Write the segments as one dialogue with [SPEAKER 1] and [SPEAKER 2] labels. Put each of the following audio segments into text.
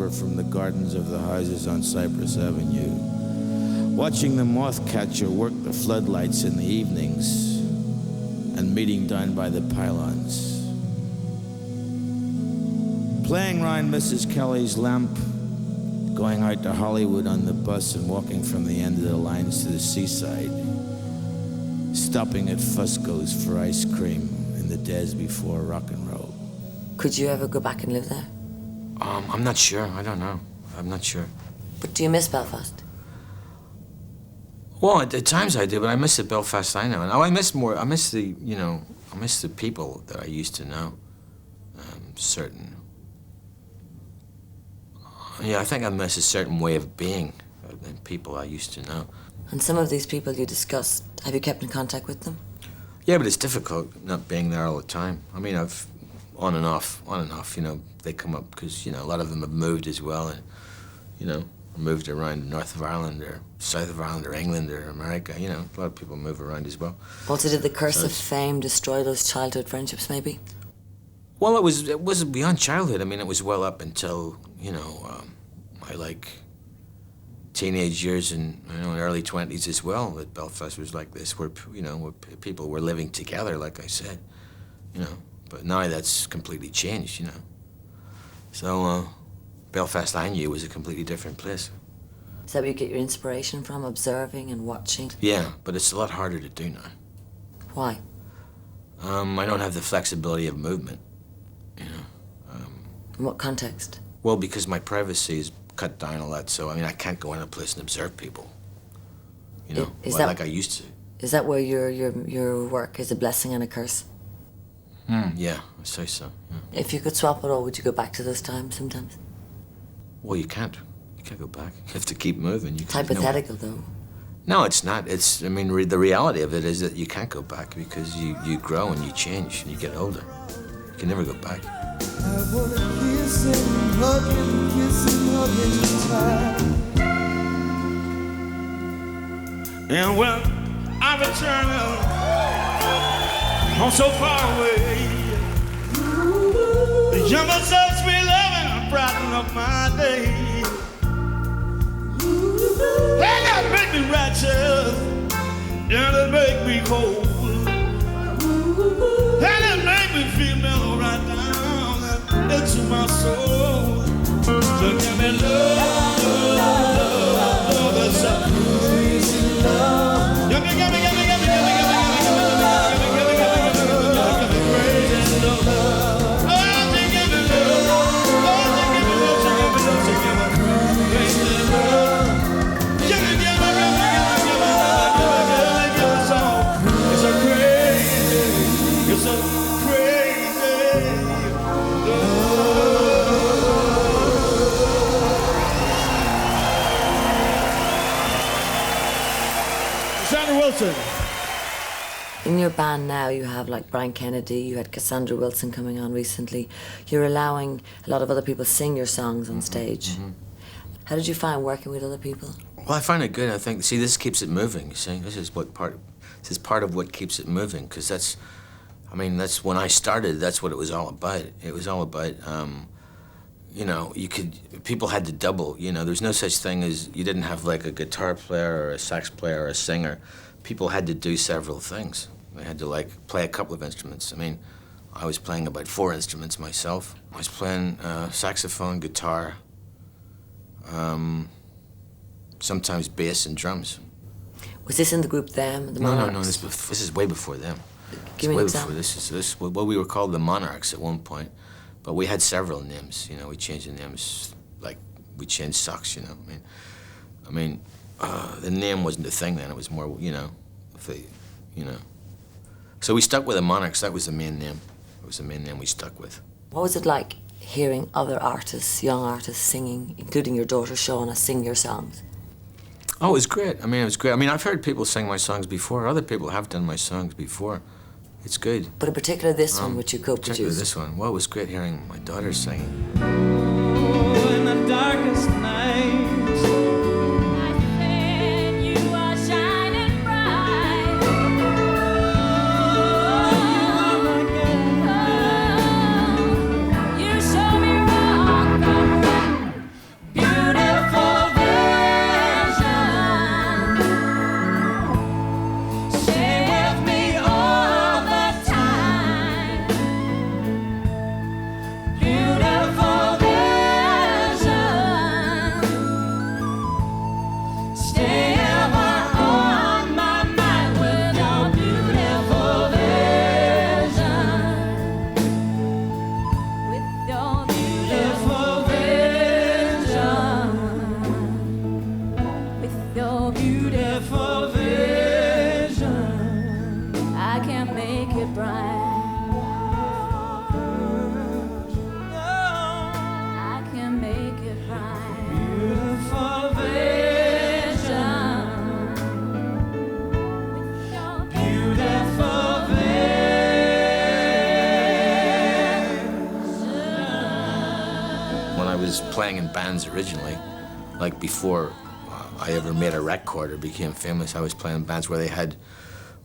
[SPEAKER 1] over from the gardens of the houses on Cypress Avenue, watching the moth catcher work the floodlights in the evenings, and meeting down by the pylons. Playing round Mrs. Kelly's lamp, going out to Hollywood on the bus and walking from the end of the lines to the seaside, stopping at Fusco's for ice cream in the days before rock and roll.
[SPEAKER 2] Could you ever go back and live there?
[SPEAKER 3] I'm not sure. I don't know. I'm not sure.
[SPEAKER 2] But do you miss Belfast?
[SPEAKER 3] Well, at times I do, but I miss the Belfast I know. And I miss the people that I used to know. I think I miss a certain way of being than people I used to know.
[SPEAKER 2] And some of these people you discussed, have you kept in contact with them?
[SPEAKER 3] Yeah, but it's difficult not being there all the time. I mean, I've on and off, they come up because, a lot of them have moved as well and, moved around north of Ireland or south of Ireland or England or America. A lot of people move around as well.
[SPEAKER 2] Also, did the curse of fame destroy those childhood friendships, maybe?
[SPEAKER 3] Well, it wasn't beyond childhood. I mean, it was well up until, my, teenage years and, early 20s as well, that Belfast was like this, where people were living together, like I said, But now that's completely changed, So, Belfast I knew was a completely different place.
[SPEAKER 2] Is that where you get your inspiration from, observing and watching?
[SPEAKER 3] Yeah, but it's a lot harder to do now.
[SPEAKER 2] Why?
[SPEAKER 3] I don't have the flexibility of movement,
[SPEAKER 2] In what context?
[SPEAKER 3] Well, because my privacy is cut down a lot, so, I can't go in a place and observe people, like I used to.
[SPEAKER 2] Is that where your work is a blessing and a curse?
[SPEAKER 3] Yeah, I say so, yeah.
[SPEAKER 2] If you could swap it all, would you go back to those times sometimes?
[SPEAKER 3] Well, you can't. You can't go back. You have to keep moving.
[SPEAKER 2] It's hypothetical, though.
[SPEAKER 3] No, it's not. The reality of it is that you can't go back because you grow and you change and you get older. You can never go back.
[SPEAKER 4] I wanna kiss and hug and kiss and hug and tie. And when I return I'm so far away, the younger selves be loving and brighten up my day. And that make me righteous, and it make me whole, and it make me feel mellow right down into my soul. So give me love, that's a crazy love. Give me crazy love.
[SPEAKER 2] In your band now, you have Brian Kennedy, you had Cassandra Wilson coming on recently. You're allowing a lot of other people sing your songs on stage. Mm-hmm. How did you find working with other people?
[SPEAKER 3] Well, I find it good. I think, this keeps it moving, you see. This is part of what keeps it moving, because that's when I started, that's what it was all about. It was all about, people had to double, there's no such thing as, you didn't have a guitar player or a sax player or a singer. People had to do several things. They had to play a couple of instruments. I was playing about 4 instruments myself. I was playing saxophone, guitar, sometimes bass and drums.
[SPEAKER 2] Was this in the group Them?
[SPEAKER 3] No. This is way before them.
[SPEAKER 2] Give me an example.
[SPEAKER 3] We were called the Monarchs at one point, but we had several names. We changed the names, we changed socks. The name wasn't a thing then. It was more, So we stuck with the Monarchs. That was the main name. It was the main name we stuck with.
[SPEAKER 2] What was it like hearing other artists, young artists, singing, including your daughter Shauna, sing your songs?
[SPEAKER 3] Oh, it was great. It was great. I've heard people sing my songs before. Other people have done my songs before. It's good.
[SPEAKER 2] But in particular this one, which you co-produced.
[SPEAKER 3] Particularly this one. Well, it was great hearing my daughter singing.
[SPEAKER 4] Oh, in the darkest nights,
[SPEAKER 3] was playing in bands originally, like before I ever made a record or became famous, I was playing in bands where they had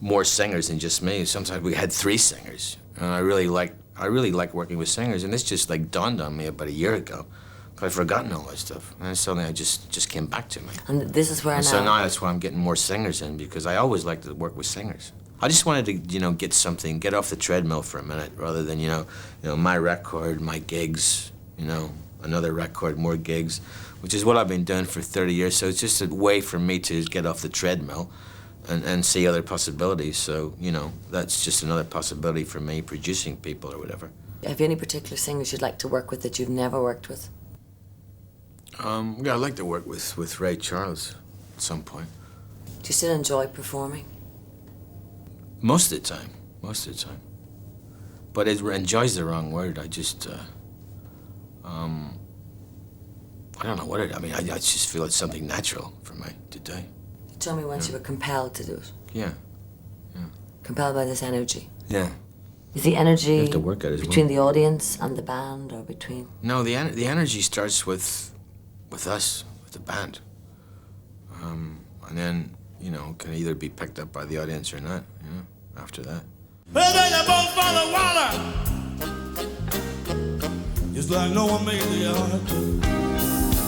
[SPEAKER 3] more singers than just me. Sometimes we had 3 singers, and I really like working with singers, and this just like dawned on me about a year ago. I'd forgotten all that stuff, and suddenly I just came back to me.
[SPEAKER 2] And this is where
[SPEAKER 3] So now that's why I'm getting more singers in, because I always liked to work with singers. I just wanted to, get off the treadmill for a minute, rather than, my record, my gigs, another record, more gigs, which is what I've been doing for 30 years. So it's just a way for me to get off the treadmill and see other possibilities. So, that's just another possibility for me, producing people or whatever.
[SPEAKER 2] Have you any particular singers you'd like to work with that you've never worked with?
[SPEAKER 3] Yeah, I'd like to work with Ray Charles at some point.
[SPEAKER 2] Do you still enjoy performing?
[SPEAKER 3] Most of the time. But enjoy's the wrong word. I just, I don't know what I just feel it's something natural for me to do.
[SPEAKER 2] You told me once you were compelled to do it.
[SPEAKER 3] Yeah.
[SPEAKER 2] Compelled by this energy.
[SPEAKER 3] Yeah.
[SPEAKER 2] Is the energy
[SPEAKER 3] You have to work at it as
[SPEAKER 2] between
[SPEAKER 3] well.
[SPEAKER 2] the audience and the band, or between?
[SPEAKER 3] No, the energy starts with us, with the band. And then, can either be picked up by the audience or not, after that.
[SPEAKER 4] Well, they are both for the water. It's like no one made the art.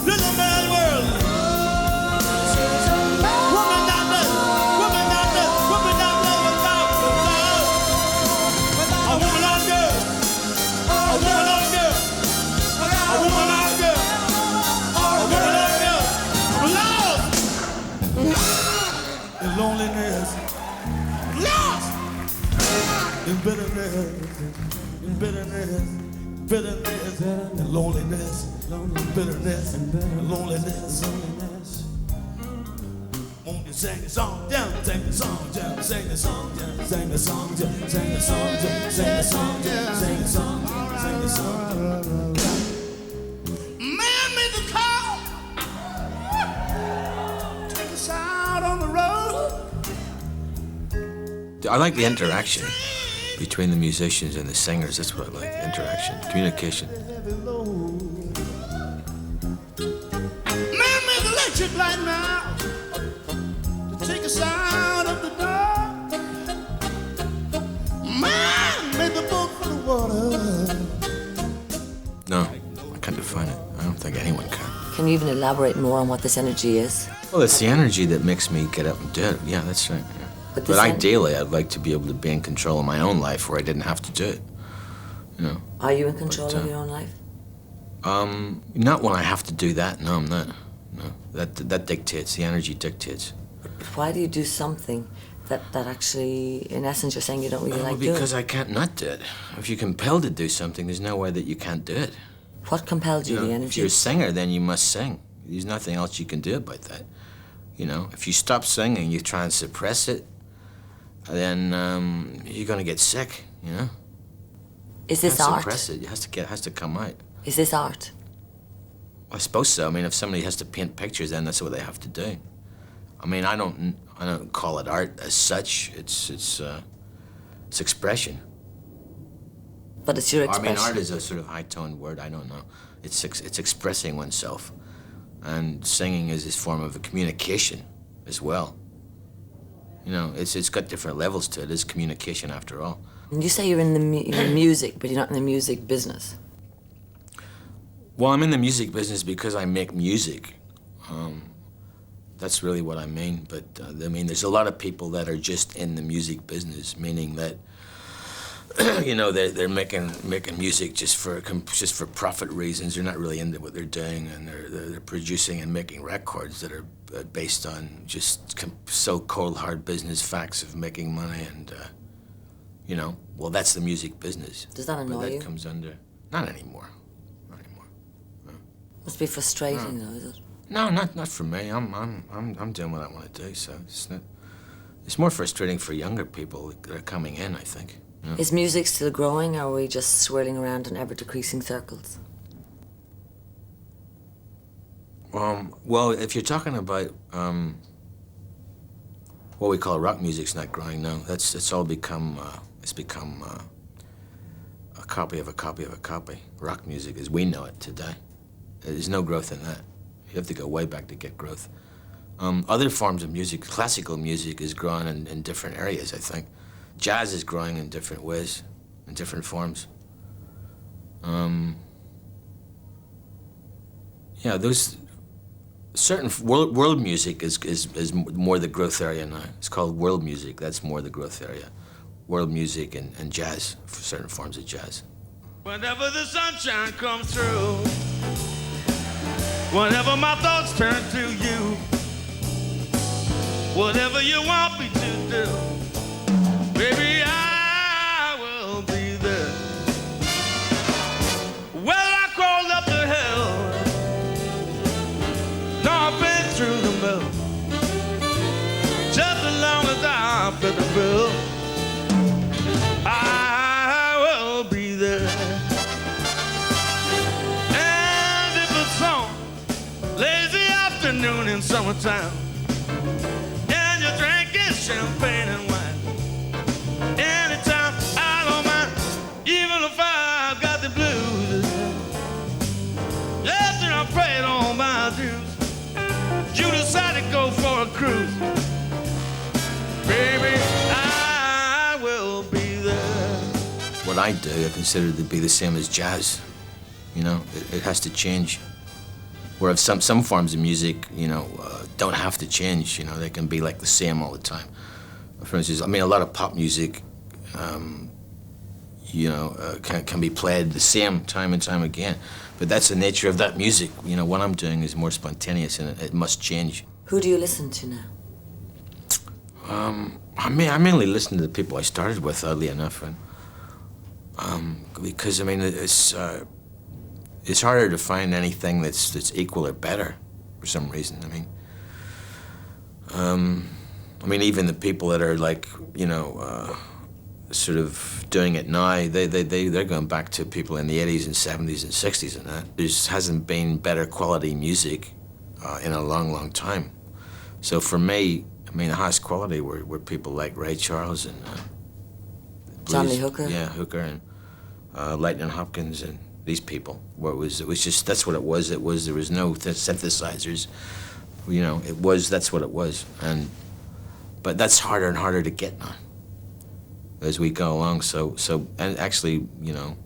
[SPEAKER 4] This is a mad world. Woman not this, woman not this, woman not this without love. A woman not good, a woman not good, a woman not good, a woman not good. Love and loneliness. Lost in bitterness, and loneliness, bitterness, and loneliness. Won't you sing a song, yeah, sing a song, yeah, sing a song, yeah, sing a song, yeah, sing a song, yeah, sing a song, yeah, sing a song, sing a song. Man made the call, take us out on the road.
[SPEAKER 3] I like the interaction between the musicians and the singers. That's what I like, interaction, communication.
[SPEAKER 4] Man made the electric light now to take us out of the dark. Man made the boat for the water.
[SPEAKER 3] No, I can't define it. I don't think anyone can.
[SPEAKER 2] Can you even elaborate more on what this energy is?
[SPEAKER 3] Well, it's the energy that makes me get up and do it. Yeah, that's right. Yeah. But ideally, I'd like to be able to be in control of my own life where I didn't have to do it.
[SPEAKER 2] Are you in control of your own life?
[SPEAKER 3] Not when I have to do that. No, I'm not. No, that dictates. The energy dictates.
[SPEAKER 2] But why do you do something that actually, in essence, you're saying you don't really like doing?
[SPEAKER 3] Because I can't not do it. If you're compelled to do something, there's no way that you can't do it.
[SPEAKER 2] What compelled you, the
[SPEAKER 3] If
[SPEAKER 2] energy?
[SPEAKER 3] you're a singer, then you must sing. There's nothing else you can do about that. If you stop singing, you try and suppress it, then you're gonna get sick.
[SPEAKER 2] Is this
[SPEAKER 3] Can't
[SPEAKER 2] art?
[SPEAKER 3] suppress it. It has to come out.
[SPEAKER 2] Is this art?
[SPEAKER 3] I suppose so. I mean, if somebody has to paint pictures, then that's what they have to do. I mean, I don't call it art as such. It's expression.
[SPEAKER 2] But it's your expression.
[SPEAKER 3] I mean, art is a sort of high-toned word. I don't know. It's expressing oneself, and singing is this form of a communication as well. It's got different levels to it. It's communication after all.
[SPEAKER 2] And you say you're in the music, but you're not in the music business.
[SPEAKER 3] Well, I'm in the music business because I make music. That's really what I mean. But there's a lot of people that are just in the music business, meaning that they're making music just for profit reasons. They're not really into what they're doing, and they're producing and making records that are based on just so cold hard business facts of making money, and well, that's the music business.
[SPEAKER 2] Does that annoy
[SPEAKER 3] but that
[SPEAKER 2] you?
[SPEAKER 3] comes under not anymore. No.
[SPEAKER 2] Must be frustrating, though, is it?
[SPEAKER 3] No, not for me. I'm doing what I want to do. So it's more frustrating for younger people that are coming in, I think.
[SPEAKER 2] Is music still growing, or are we just swirling around in ever-decreasing circles?
[SPEAKER 3] Well, if you're talking about what we call rock music's not growing, no. It's all become a copy of a copy of a copy. Rock music as we know it today. There's no growth in that. You have to go way back to get growth. Other forms of music, classical music is growing in different areas, I think. Jazz is growing in different ways, in different forms. Yeah, those certain world music is more the growth area now. It's called world music. That's more the growth area. World music and jazz, for certain forms of jazz.
[SPEAKER 4] Whenever the sunshine comes through, whenever my thoughts turn to you, whatever you want me to do, baby, I will be there. Well, I crawled up the hill, no, I've been through the mill, just as long as I pay the bill, I will be there. And if it's on lazy afternoon in summertime, and you're drinking champagne and wine, anytime, I don't mind, even if I've got the blues. After I paid all my dues, you decide to go for a cruise, baby, I will be there.
[SPEAKER 3] What I do, I consider to be the same as jazz. You know, it has to change. Whereas some forms of music, you know, don't have to change. You know, they can be like the same all the time. For instance, I mean, a lot of pop music, you know, can be played the same time and time again. But that's the nature of that music. You know, what I'm doing is more spontaneous, and it must change.
[SPEAKER 2] Who do you listen to now?
[SPEAKER 3] I mainly listen to the people I started with, oddly enough, and because I mean it's harder to find anything that's equal or better for some reason. I mean, even the people that are like, you know, sort of doing it now, they're going back to people in the 80s and 70s and 60s and that. There hasn't been better quality music in a long, long time. So for me, I mean, the highest quality were people like Ray Charles and
[SPEAKER 2] John Lee Hooker.
[SPEAKER 3] Yeah, Hooker and Lightning Hopkins and these people. Where it was just, that's what it was. There was no synthesizers. You know, that's what it was. But that's harder and harder to get now as we go along. So and actually, you know,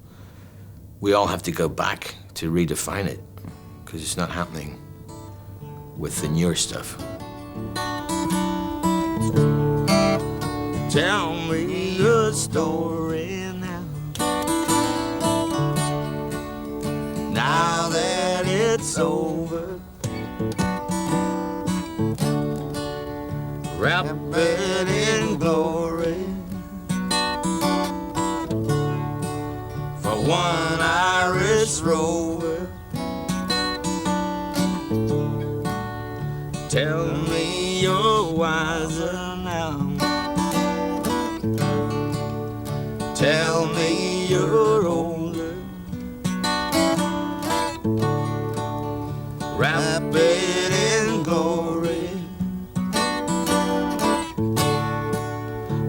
[SPEAKER 3] we all have to go back to redefine it because it's not happening with the newer stuff.
[SPEAKER 4] Tell me a story now, now that it's over. Wrap it in glory for one Irish rover. Tell me you're wiser now. Tell me you're older. Wrap it in glory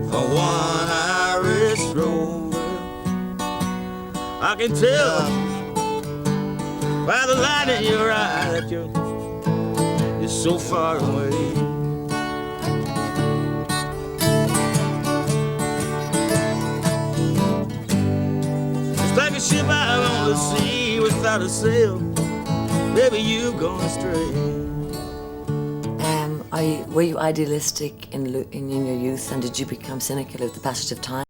[SPEAKER 4] for one Irish rover. I can tell by the light in your eye that you're so far away. Like a ship out on the sea without a sail, baby, you've gone astray.
[SPEAKER 2] Were you idealistic in your youth, and did you become cynical of the passage of time?